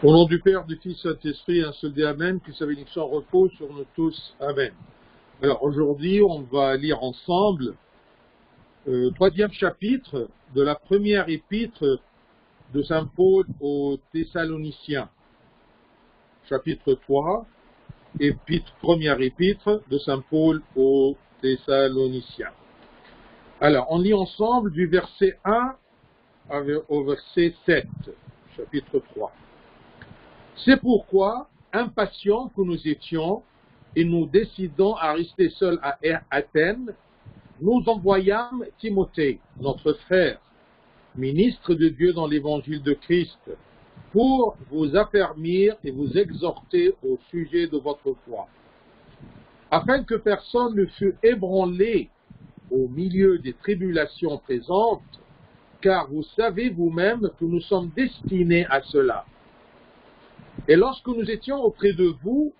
Au nom du Père, du Fils, Saint-Esprit, un seul Dieu, Amen, que sa bénédiction repose sur nous tous, Amen. Alors aujourd'hui, on va lire ensemble le troisième chapitre de la première épître de Saint Paul aux Thessaloniciens. Chapitre 3, première épître de Saint Paul aux Thessaloniciens. Alors, on lit ensemble du verset 1 au verset 7, chapitre 3. C'est pourquoi, impatients que nous étions, et nous décidons à rester seuls à Athènes, nous envoyâmes Timothée, notre frère, ministre de Dieu dans l'évangile de Christ, pour vous affermir et vous exhorter au sujet de votre foi, afin que personne ne fût ébranlé au milieu des tribulations présentes, car vous savez vous-même que nous sommes destinés à cela. Et lorsque nous étions auprès de vous,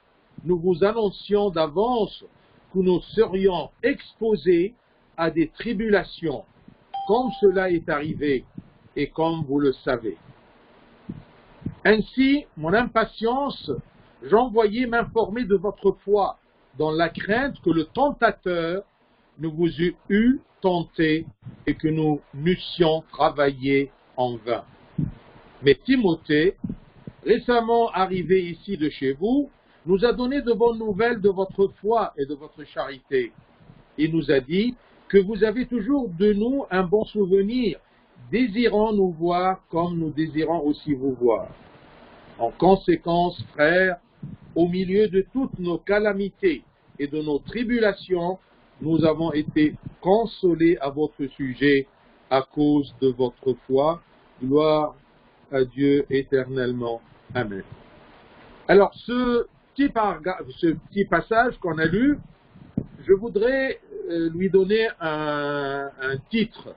nous vous annoncions d'avance que nous serions exposés à des tribulations, comme cela est arrivé et comme vous le savez. Ainsi, mon impatience, j'envoyais m'informer de votre foi, dans la crainte que le tentateur ne vous eût tenté et que nous n'eussions travaillé en vain. Mais Timothée, récemment arrivé ici de chez vous, nous a donné de bonnes nouvelles de votre foi et de votre charité. Il nous a dit que vous avez toujours de nous un bon souvenir, désirant nous voir comme nous désirons aussi vous voir. En conséquence, frères, au milieu de toutes nos calamités et de nos tribulations, nous avons été consolés à votre sujet à cause de votre foi. Gloire à Dieu éternellement. Amen. Alors, ce petit passage qu'on a lu, je voudrais lui donner un titre.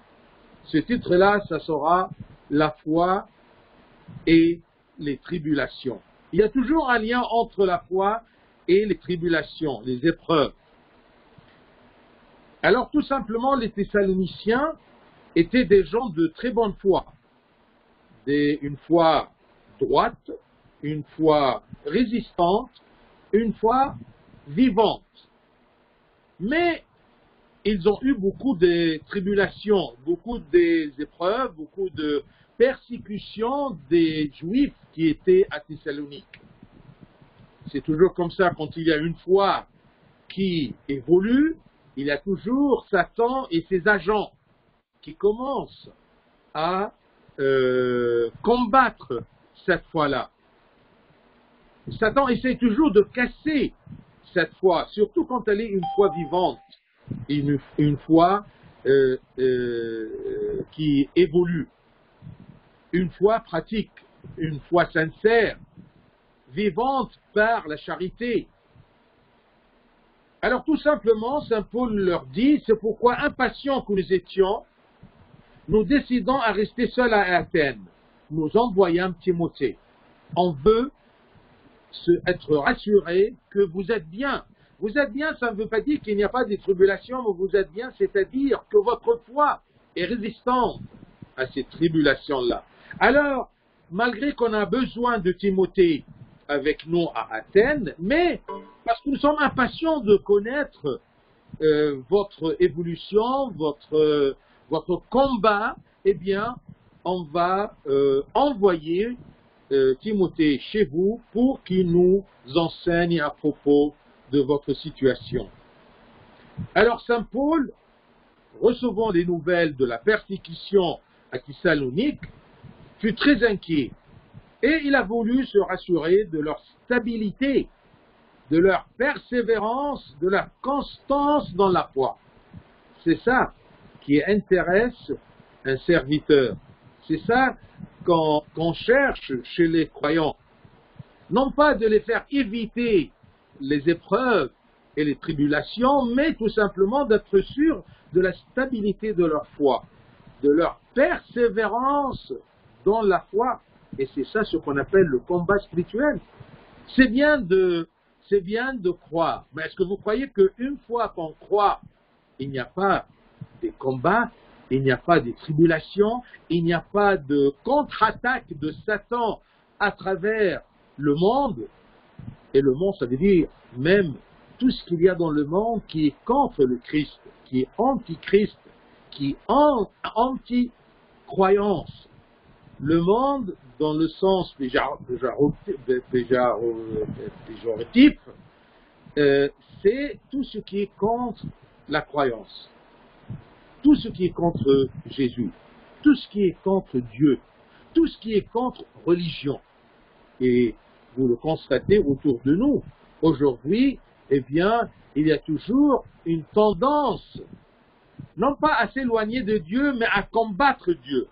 Ce titre-là, ça sera « La foi et les tribulations ». Il y a toujours un lien entre la foi et les tribulations, les épreuves. Alors, tout simplement, les Thessaloniciens étaient des gens de très bonne foi. Une foi droite, une foi résistante, une foi vivante. Mais ils ont eu beaucoup de tribulations, beaucoup d'épreuves, beaucoup de persécutions des Juifs qui étaient à Thessalonique. C'est toujours comme ça, quand il y a une foi qui évolue, il y a toujours Satan et ses agents qui commencent à combattre cette foi-là. Satan essaie toujours de casser cette foi, surtout quand elle est une foi vivante, une foi qui évolue, une foi pratique, une foi sincère, vivante par la charité. Alors tout simplement, Saint Paul leur dit, c'est pourquoi, impatients que nous étions, nous décidons à rester seuls à Athènes. Nous envoyons Timothée. On veut être rassuré que vous êtes bien. Vous êtes bien, ça ne veut pas dire qu'il n'y a pas de tribulations, mais vous êtes bien, c'est-à-dire que votre foi est résistante à ces tribulations-là. Alors, malgré qu'on a besoin de Timothée avec nous à Athènes, mais parce que nous sommes impatients de connaître votre évolution, votre combat, eh bien, on va envoyer Timothée chez vous pour qu'il nous enseigne à propos de votre situation. Alors, Saint Paul, recevant les nouvelles de la persécution à Thessalonique, fut très inquiet et il a voulu se rassurer de leur stabilité, de leur persévérance, de leur constance dans la foi. C'est ça qui intéresse un serviteur. C'est ça qu'on cherche chez les croyants. Non pas de les faire éviter les épreuves et les tribulations, mais tout simplement d'être sûr de la stabilité de leur foi, de leur persévérance dans la foi. Et c'est ça ce qu'on appelle le combat spirituel. C'est bien de croire. Mais est-ce que vous croyez qu'une fois qu'on croit, il n'y a pas de combats, il n'y a pas de tribulations, il n'y a pas de contre-attaque de Satan à travers le monde, et le monde, ça veut dire même tout ce qu'il y a dans le monde qui est contre le Christ, qui est anti-Christ, qui est anti-croyance. Le monde, dans le sens péjoratif, c'est tout ce qui est contre la croyance, tout ce qui est contre Jésus, tout ce qui est contre Dieu, tout ce qui est contre religion. Et vous le constatez autour de nous. Aujourd'hui, eh bien, il y a toujours une tendance, non pas à s'éloigner de Dieu, mais à combattre Dieu,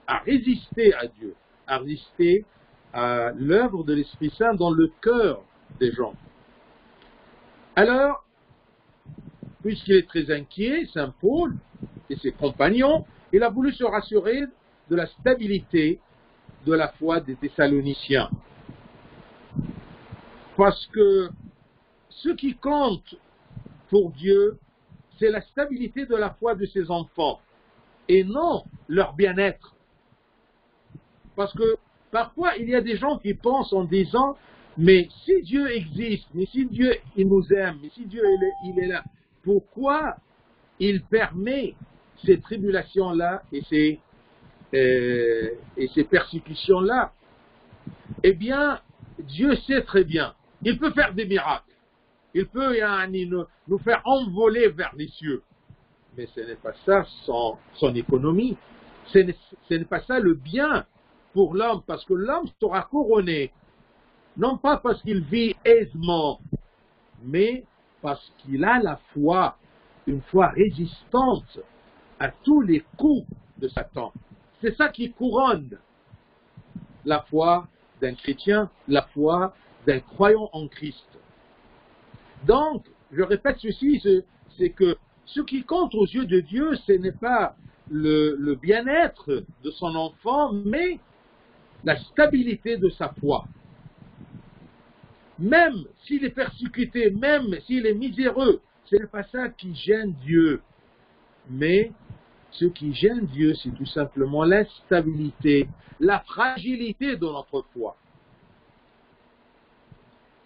à résister à Dieu, à résister à l'œuvre de l'Esprit Saint dans le cœur des gens. Alors, puisqu'il est très inquiet, Saint Paul et ses compagnons, il a voulu se rassurer de la stabilité de la foi des Thessaloniciens. Parce que ce qui compte pour Dieu, c'est la stabilité de la foi de ses enfants, et non leur bien-être. Parce que parfois, il y a des gens qui pensent en disant, mais si Dieu existe, mais si Dieu il nous aime, mais si Dieu il est là, pourquoi il permet ces tribulations-là et ces persécutions-là? Eh bien, Dieu sait très bien. Il peut faire des miracles. Il peut nous faire envoler vers les cieux. Mais ce n'est pas ça son économie. Ce n'est pas ça le bien pour l'homme, parce que l'homme sera couronné, non pas parce qu'il vit aisément, mais parce qu'il a la foi, une foi résistante à tous les coups de Satan. C'est ça qui couronne la foi d'un chrétien, la foi d'un croyant en Christ. Donc, je répète ceci, c'est que ce qui compte aux yeux de Dieu, ce n'est pas le bien-être de son enfant, mais la stabilité de sa foi. Même s'il est persécuté, même s'il est miséreux, ce n'est pas ça qui gêne Dieu. Mais ce qui gêne Dieu, c'est tout simplement l'instabilité, la fragilité de notre foi.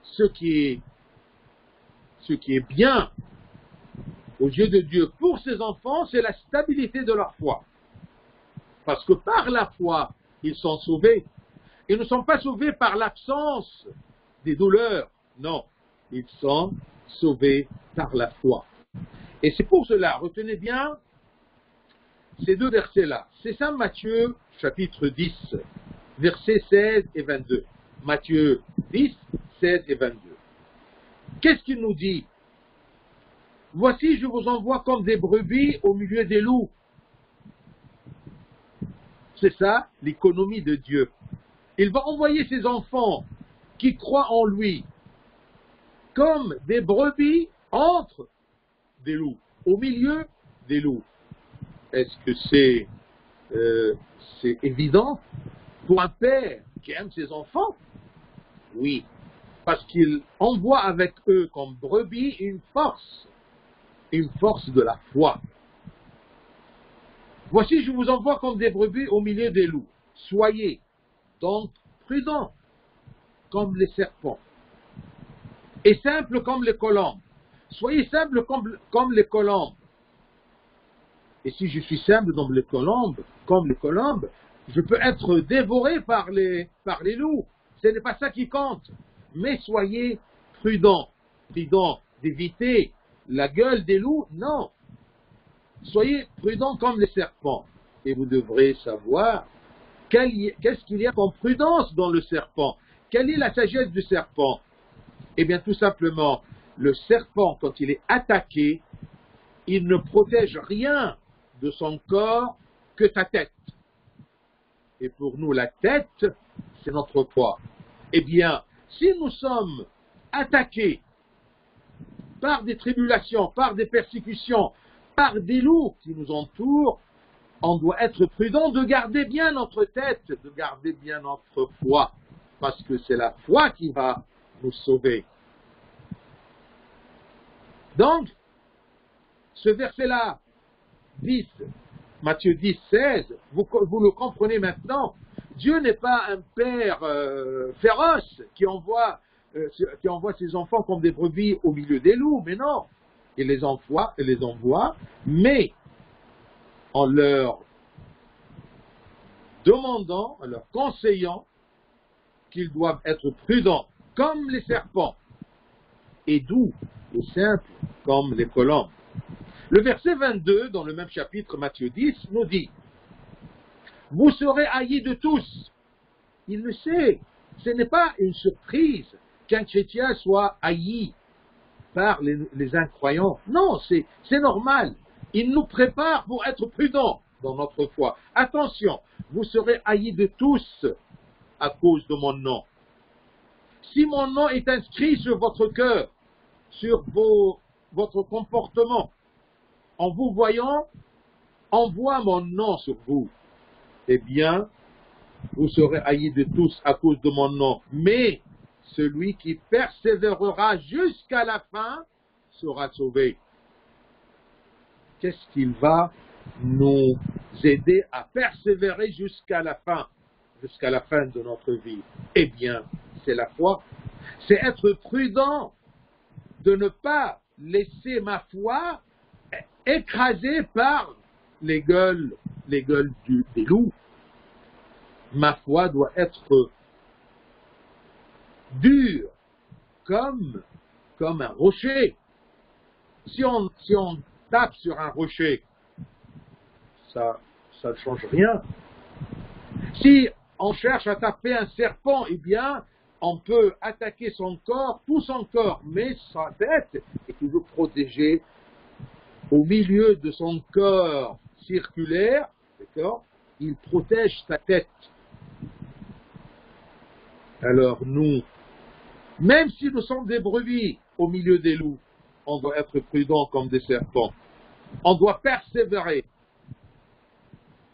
Ce qui est bien aux yeux de Dieu pour ses enfants, c'est la stabilité de leur foi. Parce que par la foi, ils sont sauvés. Ils ne sont pas sauvés par l'absence des douleurs. Non, ils sont sauvés par la foi. Et c'est pour cela, retenez bien ces deux versets-là. C'est Saint Matthieu, chapitre 10, versets 16 et 22. Matthieu 10, 16 et 22. Qu'est-ce qu'il nous dit? Voici, je vous envoie comme des brebis au milieu des loups. C'est ça, l'économie de Dieu. Il va envoyer ses enfants qui croient en lui comme des brebis entre des loups, au milieu des loups. Est-ce que c'est évident pour un père qui aime ses enfants? Oui, parce qu'il envoie avec eux comme brebis une force de la foi. Voici, je vous envoie comme des brebis au milieu des loups. Soyez donc prudents comme les serpents et simples comme les colombes. Soyez simples comme les colombes. Et si je suis simple comme les colombes, je peux être dévoré par les loups. Ce n'est pas ça qui compte. Mais soyez prudents d'éviter la gueule des loups. Non. Soyez prudents comme les serpents. Et vous devrez savoir qu'est-ce qu'il y a comme prudence dans le serpent. Quelle est la sagesse du serpent? Eh bien, tout simplement, le serpent, quand il est attaqué, il ne protège rien de son corps que ta tête. Et pour nous, la tête, c'est notre foi. Eh bien, si nous sommes attaqués par des tribulations, par des persécutions, par des loups qui nous entourent, on doit être prudent de garder bien notre tête, de garder bien notre foi, parce que c'est la foi qui va nous sauver. Donc, ce verset-là, 10, Matthieu 10, 16, vous le comprenez maintenant. Dieu n'est pas un père féroce qui envoie ses enfants comme des brebis au milieu des loups, mais non. Il les envoie, mais en leur demandant, en leur conseillant qu'ils doivent être prudents comme les serpents et doux et simples comme les colombes. Le verset 22 dans le même chapitre, Matthieu 10, nous dit: vous serez haïs de tous. Il le sait. Ce n'est pas une surprise qu'un chrétien soit haï par les incroyants. Non, c'est normal. Il nous prépare pour être prudents dans notre foi. Attention, vous serez haïs de tous à cause de mon nom. Si mon nom est inscrit sur votre cœur, sur votre comportement, en vous voyant, on voit mon nom sur vous, eh bien, vous serez haïs de tous à cause de mon nom. Mais celui qui persévérera jusqu'à la fin sera sauvé. Qu'est-ce qu'il va nous aider à persévérer jusqu'à la fin de notre vie? Eh bien, c'est la foi. C'est être prudent de ne pas laisser ma foi écrasée par les gueules des loups. Ma foi doit être dure comme un rocher. Si on tape sur un rocher, ça ne change rien. Si on cherche à taper un serpent, eh bien, on peut attaquer son corps, tout son corps, mais sa tête est toujours protégée au milieu de son corps circulaire, d'accord? Il protège sa tête. Alors nous, même si nous sommes des brebis au milieu des loups, on doit être prudents comme des serpents. On doit persévérer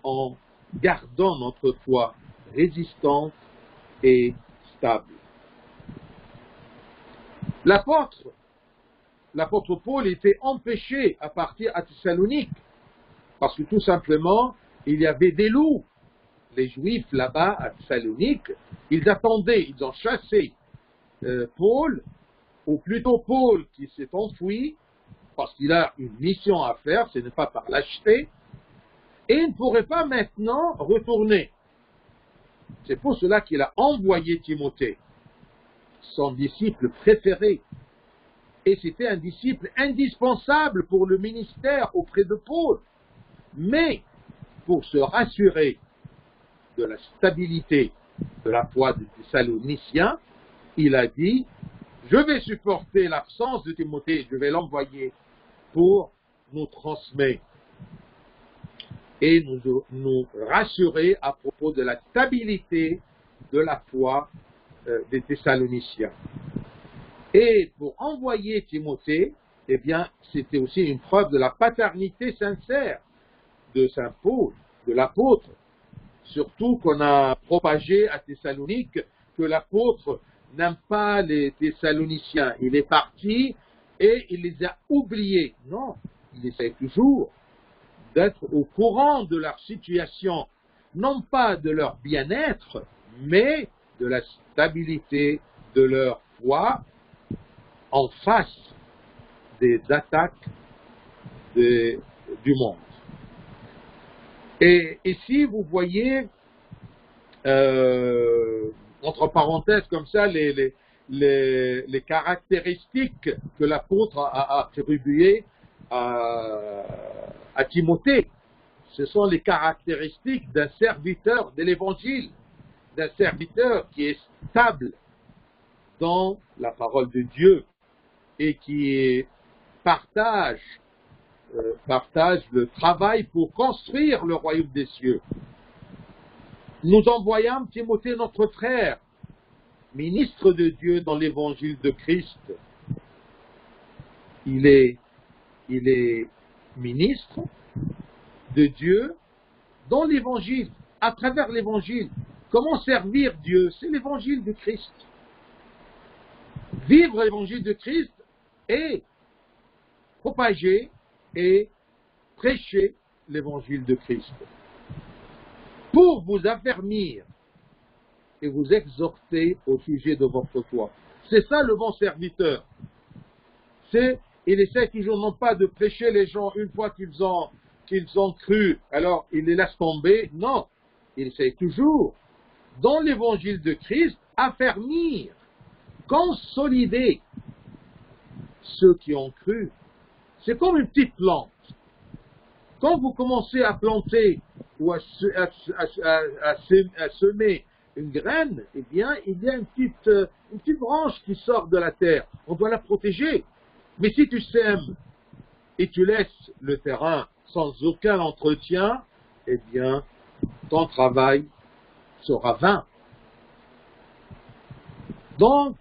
en gardant notre foi résistante et stable. L'apôtre Paul était empêché à partir à Thessalonique parce que tout simplement, il y avait des loups. Les Juifs là-bas à Thessalonique, ils attendaient, ils ont chassé Paul, ou plutôt Paul qui s'est enfui parce qu'il a une mission à faire, ce n'est pas par lâcheté, et il ne pourrait pas maintenant retourner. C'est pour cela qu'il a envoyé Timothée, son disciple préféré, et c'était un disciple indispensable pour le ministère auprès de Paul. Mais pour se rassurer de la stabilité de la foi des Thessaloniciens, il a dit: je vais supporter l'absence de Timothée, je vais l'envoyer pour nous transmettre et nous rassurer à propos de la stabilité de la foi des Thessaloniciens. Et pour envoyer Timothée, eh bien, c'était aussi une preuve de la paternité sincère de Saint Paul, de l'apôtre, surtout qu'on a propagé à Thessalonique que l'apôtre n'aime pas les Thessaloniciens. Il est parti et il les a oubliés. Non, il essaie toujours d'être au courant de leur situation, non pas de leur bien-être, mais de la stabilité de leur foi en face des attaques du monde. Et ici, vous voyez, entre parenthèses comme ça, les caractéristiques que l'apôtre a attribuées à Timothée. Ce sont les caractéristiques d'un serviteur de l'Évangile, d'un serviteur qui est stable dans la parole de Dieu et qui partage le travail pour construire le royaume des cieux. Nous envoyâmes Timothée, notre frère, ministre de Dieu dans l'évangile de Christ. Il est ministre de Dieu dans l'évangile, à travers l'évangile. Comment servir Dieu? C'est l'évangile de Christ. Vivre l'évangile de Christ et propager et prêcher l'évangile de Christ. Pour vous affermir et vous exhorter au sujet de votre foi. C'est ça le bon serviteur. Il essaie toujours non pas de prêcher les gens une fois qu'ils ont cru, alors il les laisse tomber. Non, il essaie toujours, dans l'évangile de Christ, affermir, consolider ceux qui ont cru. C'est comme une petite plante. Quand vous commencez à planter ou à semer une graine, eh bien, il y a une petite branche qui sort de la terre. On doit la protéger. Mais si tu sèmes et tu laisses le terrain sans aucun entretien, eh bien, ton travail sera vain. Donc,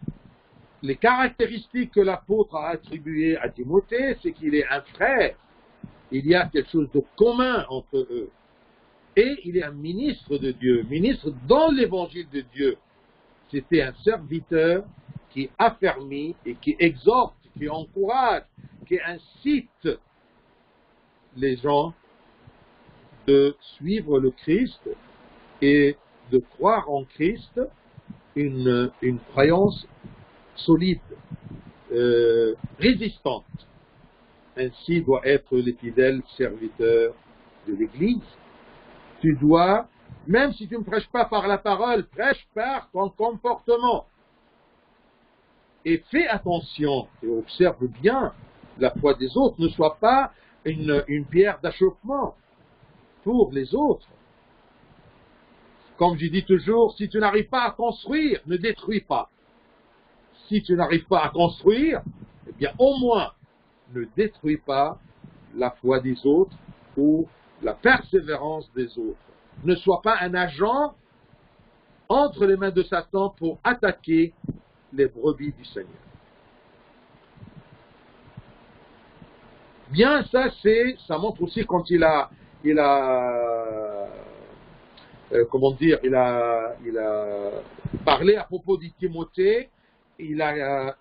les caractéristiques que l'apôtre a attribuées à Timothée, c'est qu'il est un frère. Il y a quelque chose de commun entre eux. Et il est un ministre de Dieu, ministre dans l'évangile de Dieu. C'était un serviteur qui affermit et qui exhorte, qui encourage, qui incite les gens de suivre le Christ et de croire en Christ une croyance solide, résistante. Ainsi doit être le fidèle serviteur de l'Église. Tu dois, même si tu ne prêches pas par la parole, prêche par ton comportement. Et fais attention et observe bien la foi des autres. Ne sois pas une pierre d'achoppement pour les autres. Comme je dis toujours, si tu n'arrives pas à construire, ne détruis pas. Si tu n'arrives pas à construire, eh bien au moins ne détruis pas la foi des autres ou la persévérance des autres. Ne sois pas un agent entre les mains de Satan pour attaquer les brebis du Seigneur. Bien, ça montre aussi quand il a parlé à propos de Timothée, il a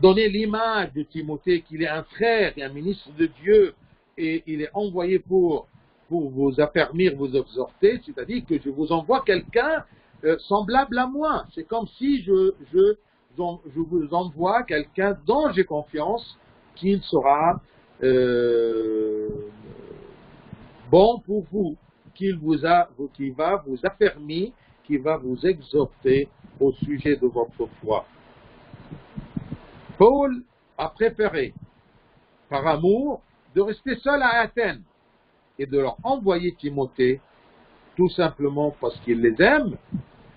donné l'image de Timothée qu'il est un frère et un ministre de Dieu et il est envoyé pour vous affermir, vous exhorter, c'est-à-dire que je vous envoie quelqu'un semblable à moi. C'est comme si je vous envoie quelqu'un dont j'ai confiance qu'il sera bon pour vous, qui va vous affermir, qui va vous exhorter au sujet de votre foi. Paul a préféré, par amour, de rester seul à Athènes et de leur envoyer Timothée, tout simplement parce qu'il les aime,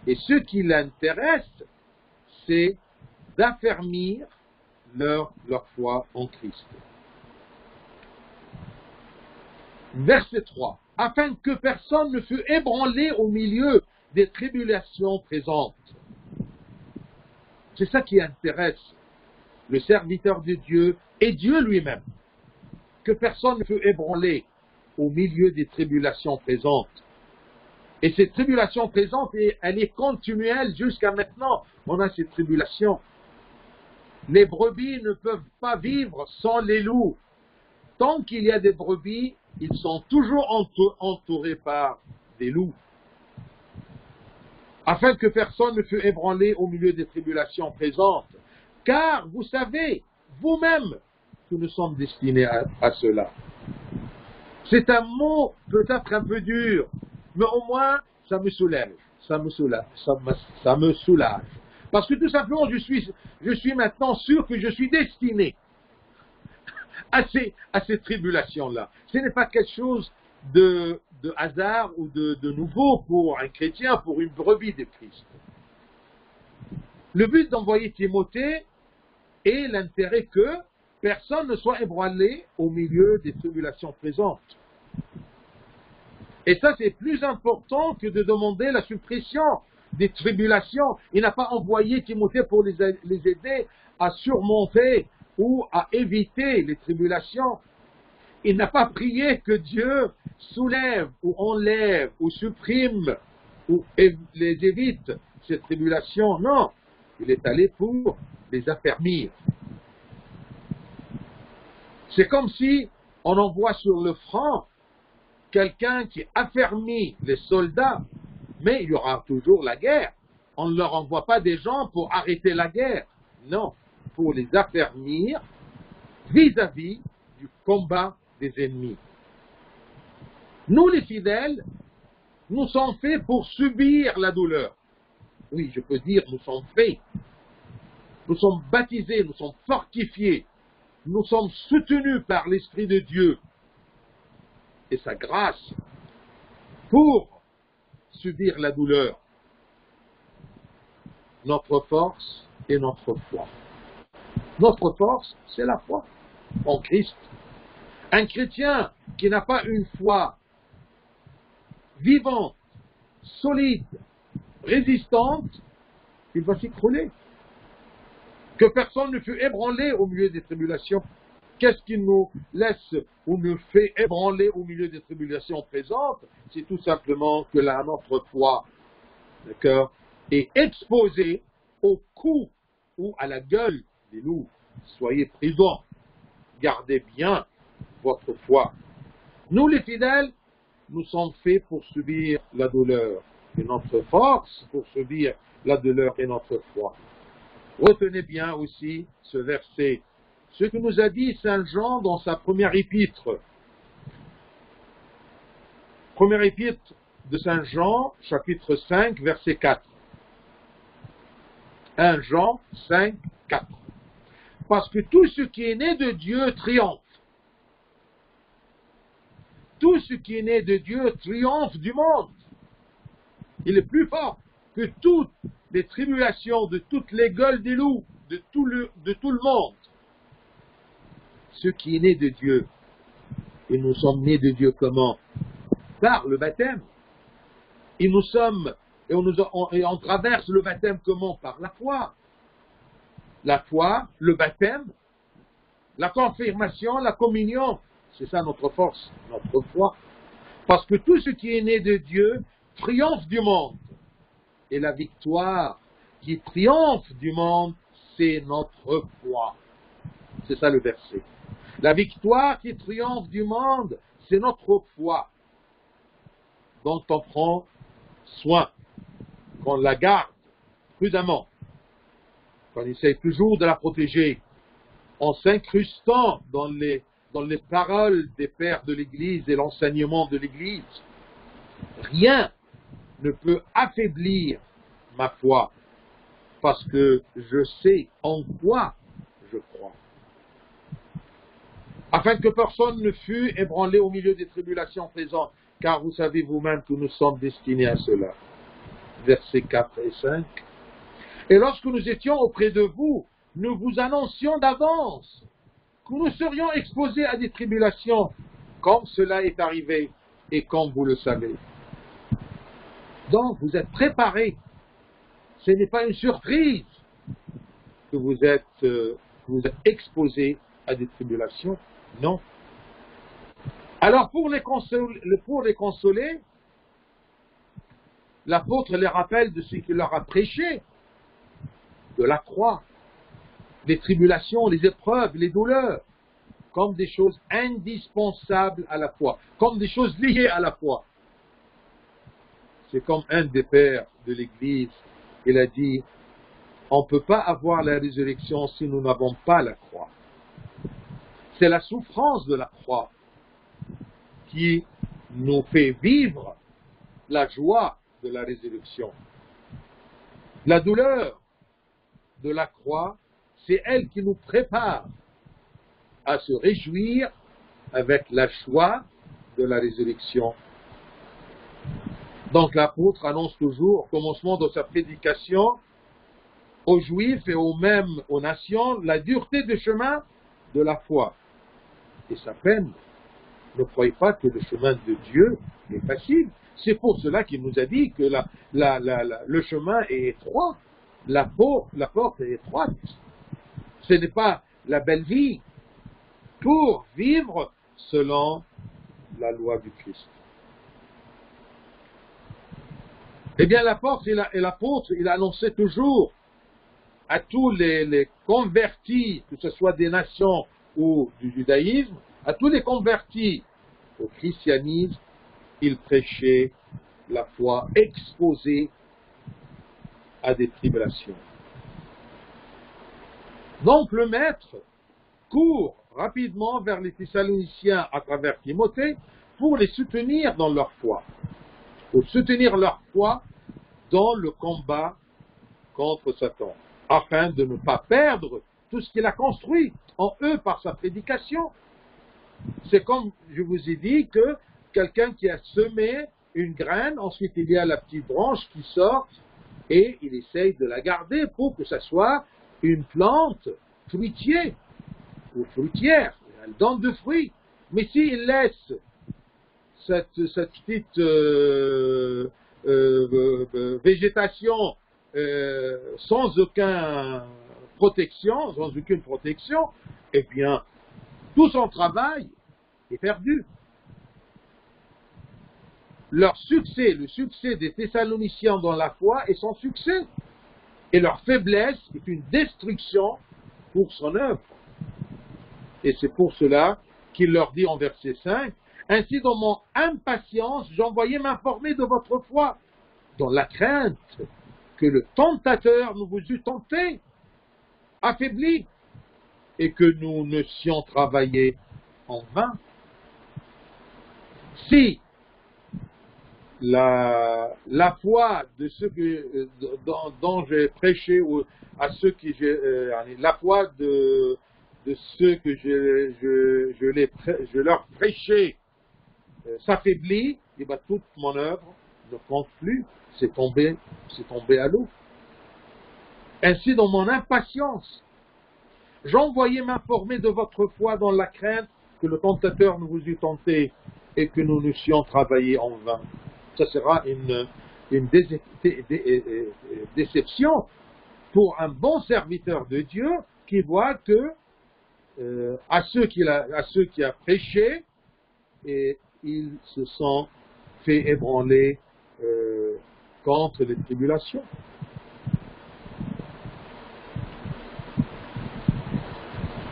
et ce qui l'intéresse, c'est d'affermir leur foi en Christ. Verset 3. Afin que personne ne fût ébranlé au milieu des tribulations présentes. C'est ça qui intéresse le serviteur de Dieu et Dieu lui-même. Que personne ne fût ébranlé au milieu des tribulations présentes. Et cette tribulation présente, elle est continuelle jusqu'à maintenant. On a ces tribulations. Les brebis ne peuvent pas vivre sans les loups. Tant qu'il y a des brebis, ils sont toujours entourés par des loups. Afin que personne ne fût ébranlé au milieu des tribulations présentes. Car vous savez, vous-même, que nous sommes destinés à cela. C'est un mot peut-être un peu dur, mais au moins, ça me soulage. Ça me soulage. Parce que tout simplement, je suis maintenant sûr que je suis destiné à ces tribulations-là. Ce n'est pas quelque chose de hasard ou de nouveau pour un chrétien, pour une brebis de Christ. Le but d'envoyer Timothée est l'intérêt que personne ne soit ébranlé au milieu des tribulations présentes. Et ça, c'est plus important que de demander la suppression des tribulations. Il n'a pas envoyé Timothée pour les aider à surmonter ou à éviter les tribulations. Il n'a pas prié que Dieu soulève ou enlève ou supprime ou les évite ces tribulations. Non, il est allé pour les affermir. C'est comme si on envoie sur le front quelqu'un qui affermit les soldats Mais il y aura toujours la guerre. On ne leur envoie pas des gens pour arrêter la guerre. Non, pour les affermir vis-à-vis du combat des ennemis. Nous, les fidèles, nous sommes faits pour subir la douleur. Oui, je peux dire, nous sommes faits. Nous sommes baptisés, nous sommes fortifiés. Nous sommes soutenus par l'Esprit de Dieu et sa grâce pour subir la douleur. Notre force et notre foi. Notre force, c'est la foi en Christ. Un chrétien qui n'a pas une foi vivante, solide, résistante, il va s'écrouler. Que personne ne fût ébranlé au milieu des tribulations. Qu'est-ce qui nous laisse ou nous fait ébranler au milieu des tribulations présentes? C'est tout simplement que notre foi, d'accord, est exposée au cou ou à la gueule des loups. Soyez prudents, gardez bien votre foi. Nous les fidèles, nous sommes faits pour subir la douleur. Et notre force pour subir la douleur est notre foi. Retenez bien aussi ce verset, ce que nous a dit Saint Jean dans sa première épître. Première épître de Saint Jean, chapitre 5, verset 4. 1 Jean 5, 4. Parce que tout ce qui est né de Dieu triomphe. Tout ce qui est né de Dieu triomphe du monde. Il est plus fort que toutes les tribulations, de toutes les gueules des loups, de tout le monde. Ce qui est né de Dieu. Et nous sommes nés de Dieu comment? Par le baptême. Et nous sommes, et on traverse le baptême comment? Par la foi. La foi, le baptême, la confirmation, la communion. C'est ça notre force, notre foi. Parce que tout ce qui est né de Dieu triomphe du monde. Et la victoire qui triomphe du monde, c'est notre foi. C'est ça le verset. La victoire qui triomphe du monde, c'est notre foi. Dont on prend soin, qu'on la garde prudemment, qu'on essaie toujours de la protéger, en s'incrustant dans les paroles des pères de l'Église et l'enseignement de l'Église. Rien ne peut affaiblir ma foi, parce que je sais en quoi je crois. Afin que personne ne fût ébranlé au milieu des tribulations présentes, car vous savez vous-même que nous sommes destinés à cela. Versets 4 et 5. Et lorsque nous étions auprès de vous, nous vous annoncions d'avance que nous serions exposés à des tribulations, comme cela est arrivé, et comme vous le savez. Donc, vous êtes préparés. Ce n'est pas une surprise que vous êtes exposés à des tribulations. Non. Alors, pour les consoler, l'apôtre les rappelle de ce qu'il leur a prêché, de la croix, les tribulations, les épreuves, les douleurs, comme des choses indispensables à la foi, comme des choses liées à la foi. C'est comme un des pères de l'Église, il a dit, on ne peut pas avoir la résurrection si nous n'avons pas la croix. C'est la souffrance de la croix qui nous fait vivre la joie de la résurrection. La douleur de la croix, c'est elle qui nous prépare à se réjouir avec la joie de la résurrection. Donc l'apôtre annonce toujours, au commencement de sa prédication, aux Juifs et aux nations, la dureté du chemin de la foi et sa peine. Ne croyez pas que le chemin de Dieu est facile. C'est pour cela qu'il nous a dit que le chemin est étroit, la porte est étroite. Ce n'est pas la belle vie pour vivre selon la loi du Christ. Eh bien, l'apôtre, il annonçait toujours à tous les convertis, que ce soit des nations ou du judaïsme, à tous les convertis au christianisme, il prêchait la foi exposée à des tribulations. Donc le maître court rapidement vers les Thessaloniciens à travers Timothée pour les soutenir dans leur foi, pour soutenir leur foi dans le combat contre Satan, afin de ne pas perdre tout ce qu'il a construit en eux par sa prédication. C'est comme je vous ai dit que quelqu'un qui a semé une graine, ensuite il y a la petite branche qui sort et il essaye de la garder pour que ça soit une plante fruitière ou fruitière. Elle donne de fruits. Mais s'il laisse cette petite végétation sans aucune protection, eh bien, tout son travail est perdu. Leur succès, le succès des Thessaloniciens dans la foi est son succès. Et leur faiblesse est une destruction pour son œuvre. Et c'est pour cela qu'il leur dit en verset 5, « Ainsi dans mon impatience, j'envoyais m'informer de votre foi, dans la crainte que le tentateur nous vous eût tenté, affaibli, et que nous n'eussions travaillé en vain. » Si la foi de ceux que, dont j'ai prêché, ou à ceux qui la foi de ceux que je leur prêchais s'affaiblit, et bien toute mon œuvre ne compte plus, c'est tombé à l'eau. Ainsi, dans mon impatience, j'envoyais m'informer de votre foi dans la crainte que le tentateur nous vous eût tenté et que nous n'eussions travaillé en vain. Ça sera une déception pour un bon serviteur de Dieu qui voit que à ceux qui a prêché, et ils se sont fait ébranler contre les tribulations.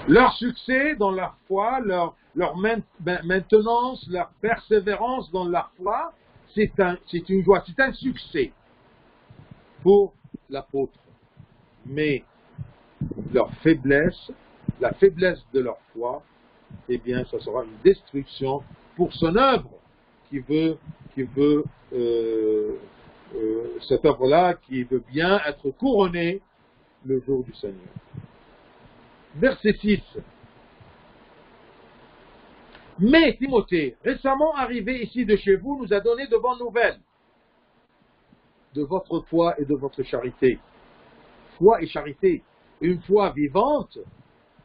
Leur succès dans leur foi, leur maintenance, leur persévérance dans leur foi, c'est une joie, c'est un succès pour l'apôtre. Mais leur faiblesse, la faiblesse de leur foi, eh bien, ça sera une destruction pour son œuvre, cette œuvre-là qui veut bien être couronnée le jour du Seigneur. Verset 6. Mais Timothée, récemment arrivé ici de chez vous, nous a donné de bonnes nouvelles de votre foi et de votre charité. Foi et charité. Une foi vivante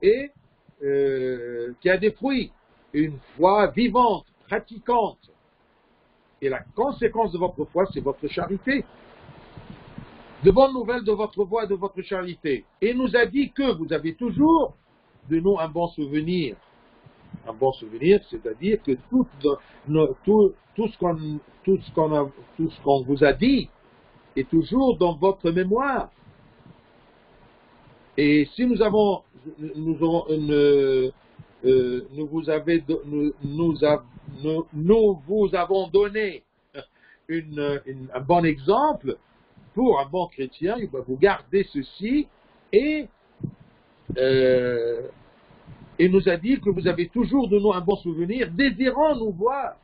et qui a des fruits. Une foi vivante, pratiquante. Et la conséquence de votre foi, c'est votre charité. De bonnes nouvelles de votre foi et de votre charité. Et il nous a dit que vous avez toujours de nous un bon souvenir. Un bon souvenir, c'est-à-dire que tout ce qu'on vous a dit est toujours dans votre mémoire. Et si nous vous avons donné un bon exemple pour un bon chrétien, vous gardez ceci et nous a dit que vous avez toujours de nous un bon souvenir, désirant nous voir,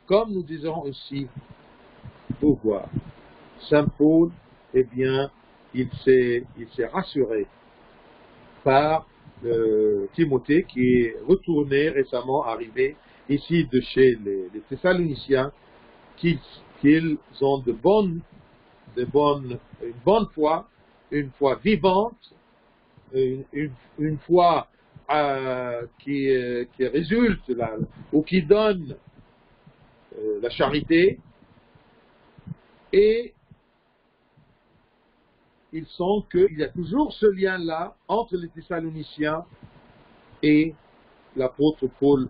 comme nous désirons aussi vous voir. Saint Paul, eh bien, il s'est rassuré par Timothée qui est retourné récemment, arrivé ici de chez les Thessaloniciens, qu'ils ont une bonne foi, une foi vivante, une foi qui résulte ou qui donne la charité, et ils sont qu'il y a toujours ce lien-là entre les Thessaloniciens et l'apôtre Paul,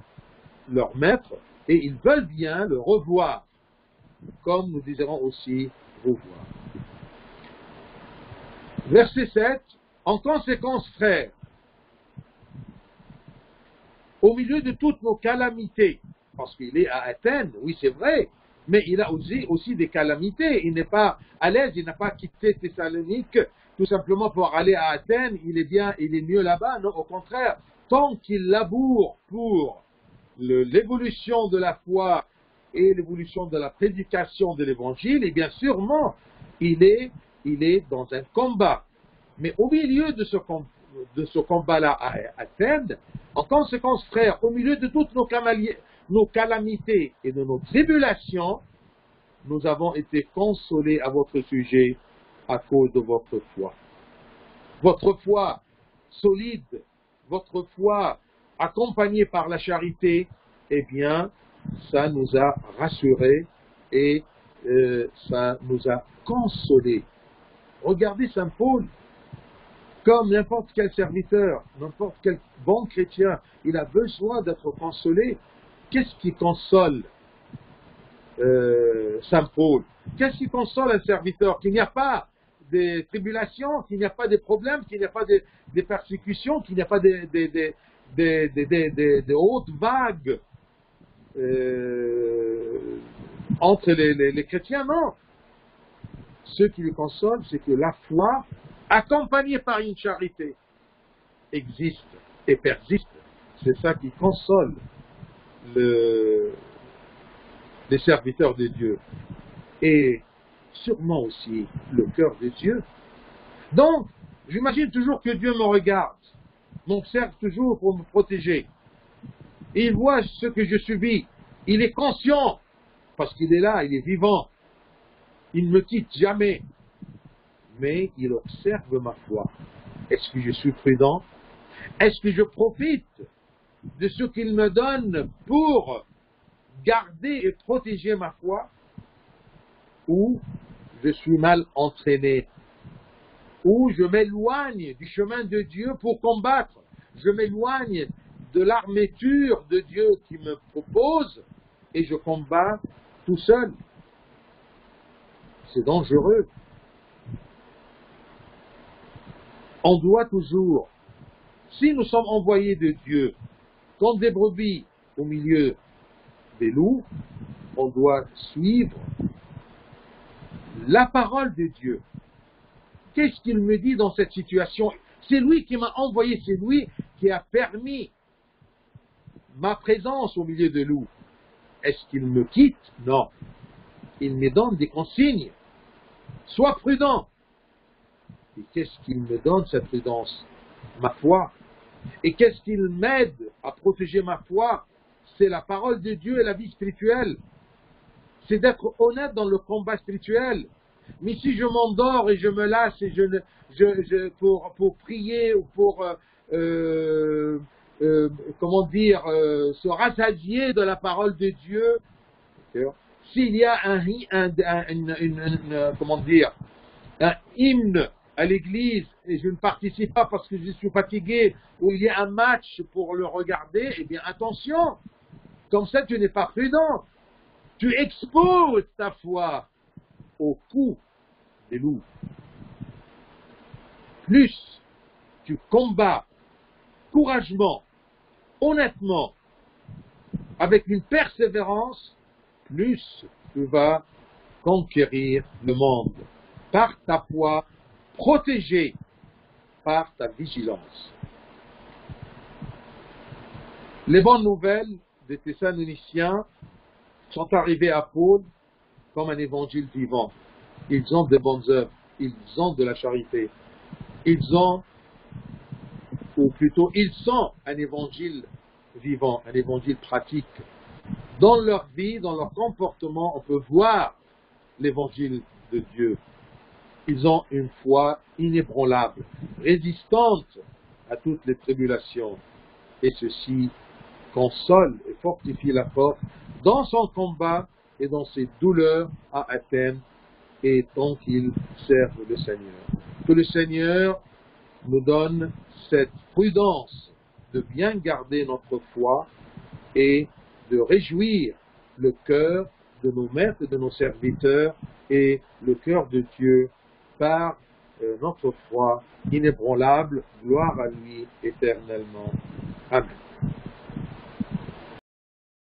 leur maître, et ils veulent bien le revoir, comme nous désirons aussi vous voir. Verset 7, en conséquence, frères, au milieu de toutes nos calamités, parce qu'il est à Athènes, oui c'est vrai, mais il a aussi des calamités. Il n'est pas à l'aise, il n'a pas quitté Thessalonique tout simplement pour aller à Athènes. Il est mieux là-bas. Non, au contraire, tant qu'il laboure pour l'évolution de la foi et l'évolution de la prédication de l'évangile, et bien sûrement, il est dans un combat. Mais au milieu de ce combat-là à Athènes, en conséquence, frères, au milieu de toutes nos calamités et de nos tribulations, nous avons été consolés à votre sujet à cause de votre foi. Votre foi solide, votre foi accompagnée par la charité, eh bien, ça nous a rassurés et ça nous a consolés. Regardez Saint Paul, comme n'importe quel serviteur, n'importe quel bon chrétien, il a besoin d'être consolé. Qu'est-ce qui console Saint Paul? Qu'est-ce qui console un serviteur? Qu'il n'y a pas des tribulations, qu'il n'y a pas des problèmes, qu'il n'y a pas des persécutions, qu'il n'y a pas des hautes vagues entre les chrétiens, non. Ce qui le console, c'est que la foi, accompagnée par une charité, existe et persiste. C'est ça qui console les serviteurs de Dieu. Et sûrement aussi le cœur de Dieu. Donc, j'imagine toujours que Dieu me regarde, m'observe toujours pour me protéger. Il voit ce que je subis. Il est conscient, parce qu'il est là, il est vivant. Il ne me quitte jamais. Mais il observe ma foi. Est-ce que je suis prudent? Est-ce que je profite de ce qu'il me donne pour garder et protéger ma foi? Ou je suis mal entraîné? Ou je m'éloigne du chemin de Dieu pour combattre? Je m'éloigne de l'armature de Dieu qui me propose et je combats tout seul. C'est dangereux. On doit toujours, si nous sommes envoyés de Dieu, comme des brebis au milieu des loups, on doit suivre la parole de Dieu. Qu'est-ce qu'il me dit dans cette situation? C'est lui qui m'a envoyé, c'est lui qui a permis ma présence au milieu des loups. Est-ce qu'il me quitte? Non. Il me donne des consignes. Sois prudent. Et qu'est-ce qu'il me donne, cette prudence? Ma foi. Et qu'est-ce qu'il m'aide à protéger ma foi? C'est la parole de Dieu et la vie spirituelle. C'est d'être honnête dans le combat spirituel. Mais si je m'endors et je me lasse et pour prier ou pour se rassasier de la parole de Dieu, s'il y a un hymne à l'église et je ne participe pas parce que je suis fatigué, ou il y a un match pour le regarder, eh bien attention, comme ça tu n'es pas prudent. Tu exposes ta foi au coup des loups. Plus tu combats courageusement, honnêtement, avec une persévérance, plus tu vas conquérir le monde par ta foi, protégé par ta vigilance. Les bonnes nouvelles des Thessaloniciens sont arrivées à Paul comme un évangile vivant. Ils ont de bonnes œuvres, ils ont de la charité, ils sont un évangile vivant, un évangile pratique. Dans leur vie, dans leur comportement, on peut voir l'évangile de Dieu. Ils ont une foi inébranlable, résistante à toutes les tribulations. Et ceci console et fortifie la force dans son combat et dans ses douleurs à Athènes et tant qu'il sert le Seigneur. Que le Seigneur nous donne cette prudence de bien garder notre foi et de réjouir le cœur de nos maîtres et de nos serviteurs et le cœur de Dieu par notre foi inébranlable. Gloire à lui éternellement. Amen.